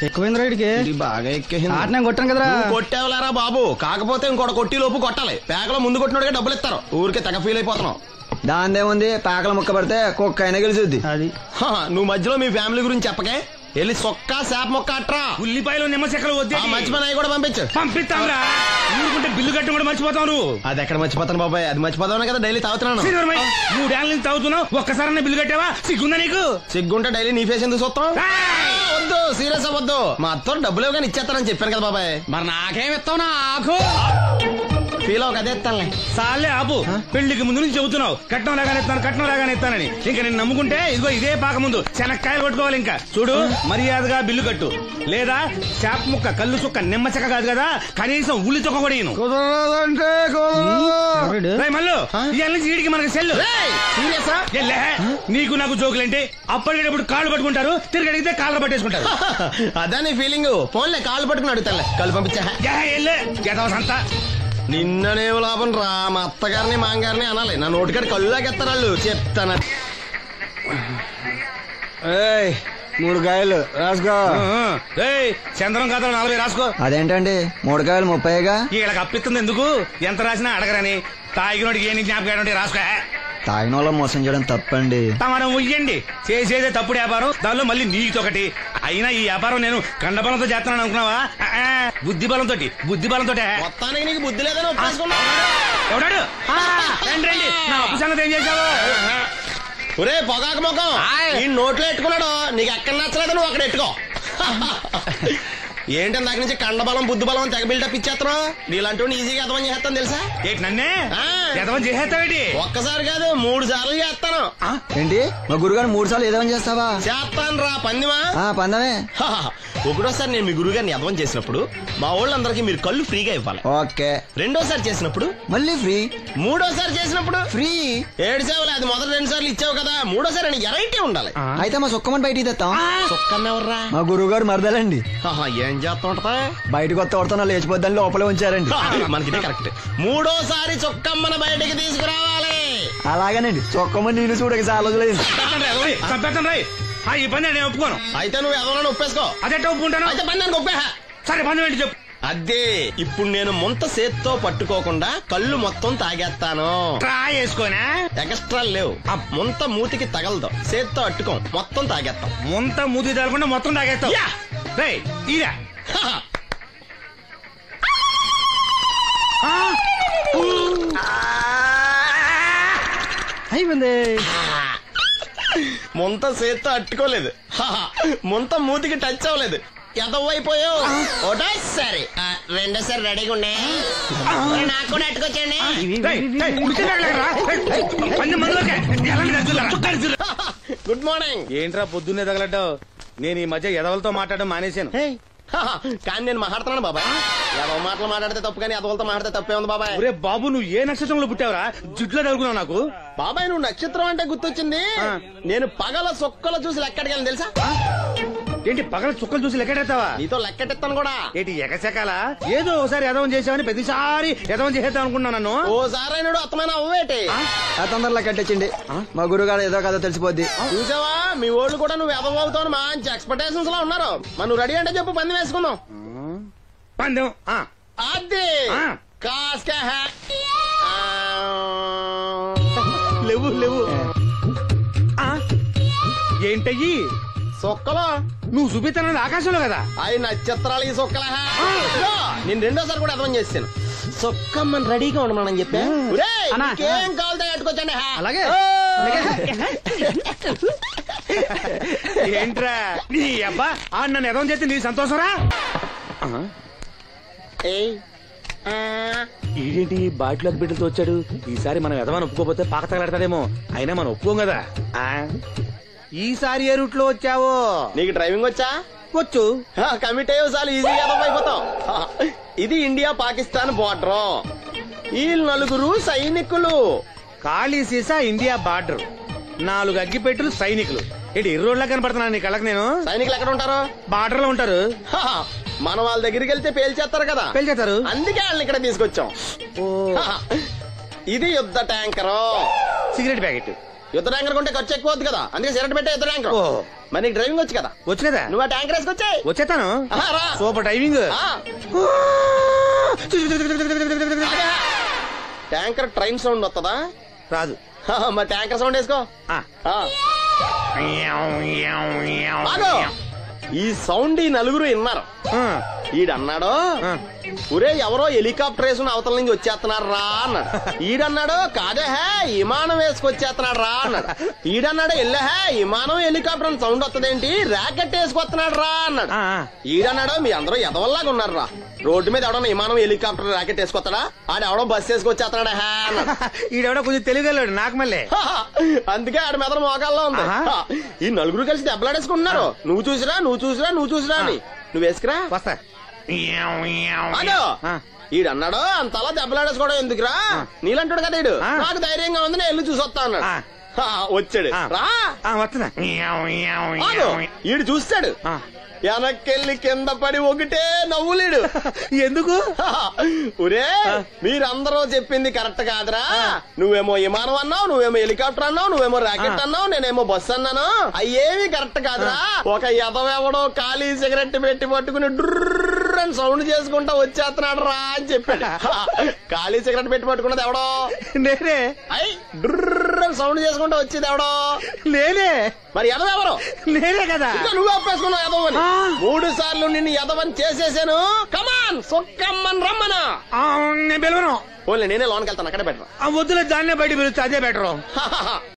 ఎక్కువైంది రైడ్కి బాగా ఎక్కేసింది. ఆటనే కొట్టాను కదరా. కొట్టేవలేరా బాబు, కాకపోతే ఇంకోటి కొట్టి లోపు కొట్టాలి. పేకలో ముందు కొట్టినోడిగా డబ్బులు ఇస్తారు. ఊరికే తెగ ఫీల్ అయిపోతున్నావు. దాందేముంది, పేకల ముక్క పడితే కుక్క అయినా గెలిచుద్ది. అది నువ్వు మధ్యలో మీ ఫ్యామిలీ గురించి చెప్పకే. వెళ్ళి సొక్క శాప మొక్క అట్రా. ఉల్లిపాయలు నిమ్మ చెక్కలు వద్దే. మంచి పని అవి కూడా పంపించు. పంపిస్తాంరా. ఊరుకుంటే బిల్లు కట్టి కూడా మర్చిపోతావు నువ్వు. అది ఎక్కడ మర్చిపోతాను బాబాయ్, అది మర్చిపోతావు కదా డైలీ తాగుతున్నాను. 3 ఏళ్ళ నుంచి తాగుతున్నావు, ఒక్కసారి బిల్లు కట్టావా? సిగ్గుందా నీకు? సిగ్గుంటే డైలీ నీ ఫేస్ ఎందుకు చూస్తాం? వద్దు, సీరియస్ అవ్వద్దు. మా అత్తో డబ్బులు ఇవ్వగానే ఇచ్చేస్తానని చెప్పాను కదా బాబాయ్. మరి నాకేం ఇస్తావు? నాకు ఫీల్ అవ్వక అదే ఇస్తానులే. సాలే ఆపు. పెళ్లికి ముందు నుంచి చెబుతున్నావు కట్నం లాగానే ఇస్తానని. ఇంకా నేను నమ్ముకుంటే ఇదిగో ఇదే పాక ముందు శనక్కాయలు కొట్టుకోవాలి. ఇంకా చూడు, మర్యాదగా బిల్లు కట్టు, లేదా చేప ముక్క, కళ్ళు చుక్క, నిమ్మ చెక్క కాదు కదా, కనీసం ఉల్లి చుక్క కూడా ఇను. మళ్ళీ ఇవాళ నుంచి వీడికి మనకి సెల్లు. నీకు నాకు జోకులేంటి? అప్పటికేటప్పుడు కాళ్ళు పట్టుకుంటారు, తిరిగి అడిగితే కాళ్ళు పట్టేసుకుంటారు. అదే నీ ఫీలింగ్. ఫోన్లే కాళ్ళు పట్టుకుని అడుగుతాలే. కళ్ళు పంపించా సంత. నిన్ననే లాభం రా. మా అత్తగారిని మాంగారిని అనాలి. నా నోటికాడ కళ్ళు లాగేస్తారు వాళ్ళు. చెప్తాను. 3 కాయలు రాసుకో. చంద్రం కథలు 40 రాసుకో. అదేంటండి 3 కాయలు 30గా? వీళ్ళకి అప్పిస్తుంది ఎందుకు? ఎంత రాసినా అడగరని. తాగినోడికి ఏ జ్ఞాపకం రాసుకో. తాగిన వాళ్ళ మోసం చేయడం తప్పండి. మనం ఉయ్యండి, చేసేదే తప్పుడు వ్యాపారం, దానిలో మళ్ళీ నీతోకటి. అయినా ఈ వ్యాపారం నేను కండబలంతో చేస్తున్నాను అనుకున్నావా? బుద్ధి బలంతో. మొత్తానికి నీకు బుద్ధి లేదని ఎవడాడు? రండి, నా అప్పు సంగతి ఏం చేశావు? ఒరే పొగాకు ముఖం, ఈ నోట్లో ఎట్టుకున్నాడు. నీకు ఎక్కడ నచ్చలేదు, నువ్వు అక్కడ ఎట్టుకో. ఏంటి దాని నుంచి కండబలం బుద్ధి బలం తెగ బిల్డప్ ఇచ్చేస్తున్నావు? నీలాంటి ఈజీగా ఎదవం చేస్తాను తెలుసా? ఏంటి నన్నే ఎదవం చేసేస్తావేటి? ఒక్కసారి కాదు 3 సార్లు చేస్తాను. ఏంటి మా గురుగారు 3 సార్లు ఎదవం చేస్తావా? చేస్తాను రా పందిమా. పందమే. ఒకటోసారి నేను మీ గురుగారిని ఎదవం చేసినప్పుడు మా వాళ్ళందరికీ మీరు కళ్ళు ఫ్రీగా ఇవ్వాలి. ఓకే. రెండోసారి చేసినప్పుడు మళ్ళీ ఫ్రీ. మూడోసారి చేసినప్పుడు ఫ్రీ. 7 సేవలు. అది మొదటి 2 సార్లు ఇచ్చావు కదా, మూడోసారి అని ఎరైటీ ఉండాలి. అయితే మా సుక్కమని బయటికి తెస్తాం. సుక్కమ్మెవర్రా? మా గురువుగారు మరదలండి. ఏం చేస్తుంటా? బయటకు వస్తే కొడతా లేచిపోద్దని లోపలే ఉంచారండి. మనకిదే కరెక్ట్. మూడోసారి చొక్కమ్మని బయటకి తీసుకురావాలి. అలాగేనండి. చొక్కమ్మని నేను చూడక చాలా రోజులైంది. ఈ పని నేను ఒప్పుకోను. అయితే నువ్వు ఎవరైనా ఒప్పేసుకో. అదే ఒప్పుకుంటాను. అయితే పని దానికి ఒప్పే. సరే పని ఏంటి చెప్పు. అదే ఇప్పుడు నేను ముంత చేత్తో పట్టుకోకుండా కళ్ళు మొత్తం తాగేస్తాను. ట్రై చేసుకోనా? ఎక్స్ట్రా లేవు. ఆ ముంత మూతికి తగలదు. చేత్తో అట్టుకోం, మొత్తం తాగేస్తాం. ముంత మూతి తగలకుండా మొత్తం తాగేస్తాం. ఇదా అయిపోయింది. ముంత చేత్తో అట్టుకోలేదు, ముంత మూతికి టచ్ అవ్వలేదు. ఎదవైపోయావు. ఒకటోసారి రెండోసారి రెడీగా ఉండే. నాకు కూడా అట్టుకొచ్చండి. Good morning. ఏంట్రా పొద్దున్నే తగలడ్డావు? నేను ఈ మధ్య ఎదవలతో మాట్లాడడం మానేశాను. కానీ నేను మాట్లాడుతున్నాను బాబాయ్. ఎదవ మాటలు మాట్లాడితే తప్పు, కానీ ఎదవలతో మాట్లాడితే తప్పే ఉంది బాబాయ్. ఒరే బాబు, నువ్వు ఏ నక్షత్రంలో పుట్టావురా? జుట్లో తగులుకున్నావు నాకు. బాబాయ్ నువ్వు నక్షత్రం అంటే గుర్తొచ్చింది. నేను పగల సొక్కలు చూసి లెక్కడికి తెలుసా? ఏంటి పగల చుక్కలు చూసి లెక్కెడతావా? నీతో లెక్కెట్టాను కూడా. ఏంటి ఎగసెకాల? ఏదో ఒకసారి ఎదవం చేసావని ప్రతిసారి ఎదవం చేసేద్దాం అనుకున్నా నన్ను. ఓసారి అయినాడు అత్తమైన అవ్వేటి. తొందరలో కట్టించండి. మా గురుగారు ఏదో కదా తెలిసిపోద్ది. చూసావా, మీ వాళ్ళు కూడా నువ్వు ఎదవ అవుతావు మంచి ఎక్స్పెక్టేషన్స్ లో ఉన్నారు. మరి నువ్వు రెడీ అంటే చెప్పు, పందెం వేసుకుందాం. పందెం అది కాస్క లేవు ఏంటయ్యి సొక్కలో నువ్వు చూపిస్తానది ఆకాశంలో కదా? అవి నక్షత్రాలు ఈ సొక్కల. నేను రెండోసారి కూడా అర్థం చేస్తాను. సొక్కమ్మని రెడీగా ఉండమని చెప్పా. ఏం కావాలితే కట్టుకోవచ్చండి. అలాగే. ఏంట్రా నీ అబ్బా నన్ను ఎదవం చేస్తే నీ సంతోషరా? ఏంటి బాటిలోకి బిడ్డలతో వచ్చాడు? ఈసారి మనం ఎదవని ఒప్పుకోపోతే పాక తగలాడతాడేమో. అయినా మనం ఒప్పుకోం కదా. ఈసారి ఏ రూట్ లో వచ్చావో? నీకు డ్రైవింగ్ వచ్చా? వచ్చు. కమిట్ అయ్యే చాలు ఈజీగా అయిపోతావు. ఇది ఇండియా పాకిస్తాన్ బోర్డర్. ఈ 4 సైనికులు. ఖాళీ సీసా ఇండియా బార్డర్, 4 అగ్గిపెట్టులు సైనికులు. ఏంటి ఎర్రోడ్లా కనపడుతున్నాను నీ కళ్ళకి నేను? సైనికులు ఎక్కడ ఉంటారు? బార్డర్ లో ఉంటారు. మనం వాళ్ళ దగ్గరికి వెళ్తే పేల్చేస్తారు కదా. పేల్చేస్తారు. అందుకే వాళ్ళని ఇక్కడ తీసుకొచ్చాం. ఇది యుద్ధ ట్యాంకరు. Cigarette packet. యుద్ధ ట్యాంకర్ కొంటే ఖర్చు ఎక్కువ అవుతుంది కదా, అందుకే సిగరెట్ పెట్టే యుద్ధ ట్యాంకర్. ఓ. మరి నీకు డ్రైవింగ్ వచ్చు కదా, వచ్చు కదా, నువ్వు ఆ ట్యాంకర్ వేసుకొచ్చాయి. వచ్చేస్తాను. రా. Super driving. Tanker train sound వస్తుందా? రాదు. మరి ట్యాంకర్ సౌండ్ వేసుకో. ఆగు. ఈ సౌండ్ ఈ నలుగురు విన్నారు. ఈడన్నాడు, ఒరే ఎవరో హెలికాప్టర్ వేసుకుని అవతల నుంచి వచ్చేస్తున్నారు రా అన్నాడు. ఈడన్నాడు, కాదే హే విమానం వేసుకొచ్చేస్తున్నాడు రా అన్నాడు. ఈడన్నాడు, ఎల్లహే విమానం హెలికాప్టర్ సౌండ్ వస్తుందేంటి, ర్యాకెట్ వేసుకొస్తున్నాడు రా అన్నాడు. ఈడన్నాడు, మీ అందరూ ఎదవల్లాగా ఉన్నారు రా, రోడ్డు మీద ఎవడన్నా విమానం హెలికాప్టర్ ర్యాకెట్ వేసుకొస్తాడా, ఆడెవడో బస్సు వేసుకొచ్చేస్తున్నాడు హే అన్నాడు. ఈడెవడో కొంచెం తెలియగలడు నాకు మళ్ళీ. అందుకే ఆడ మెదడు మోకాల్లో ఉంది. ఈ నలుగురు కలిసి దెబ్బలాడేసుకుంటున్నారు. నువ్వు చూసిరా అని. నువ్వు వేసుకురా. వస్తా. ఈడన్నాడు, అంతలా దెబ్బలాడేసుకోవడం ఎందుకురా, నీలంటాడు కదా ఈడు, నాకు ధైర్యంగా ఉంది, నేను వెళ్ళి చూసొస్తా అన్నాడు. వచ్చాడు రా. వస్తున్నా. ఈడు చూస్తాడు, వెనక్కెళ్ళి కింద పడి ఒకటే నవ్వులేడు. ఎందుకు? ఒరే మీరందరూ చెప్పింది కరెక్ట్ కాదురా, నువ్వేమో విమానం అన్నావు, నువ్వేమో హెలికాప్టర్ అన్నావు, నువ్వేమో రాకెట్ అన్నావు, నేనేమో బస్సు అన్నాను, అయ్యేవి కరెక్ట్ కాదురా. ఒక ఎదవెవడో ఖాళీ సిగరెట్ పెట్టి పట్టుకుని డ్రర్ అని సౌండ్ చేసుకుంటా వచ్చేస్తున్నాడు రా అని చెప్పాడు. ఖాళీ సిగరెట్ పెట్టి పట్టుకున్నది ఎవడో? నేనే. అయ్యి డ్రర్ అని సౌండ్ చేసుకుంటా వచ్చేది ఎవడో? నేనే. మరి ఎదవెవరు? నేనే కదా. నువ్వు ఒప్పేసుకున్నావు ఎదవని. 3 సార్లు నిన్ను ఎదవని చేసేసాను. కమాన్ సొక్కమ్మని రమ్మను. నేను పిలవను. ఓన్లీ నేనే లోనికి వెళ్తాను, అక్కడే బెటర్. వద్దులే, దాన్నే బయట పిలుస్తా, అదే బెటరు.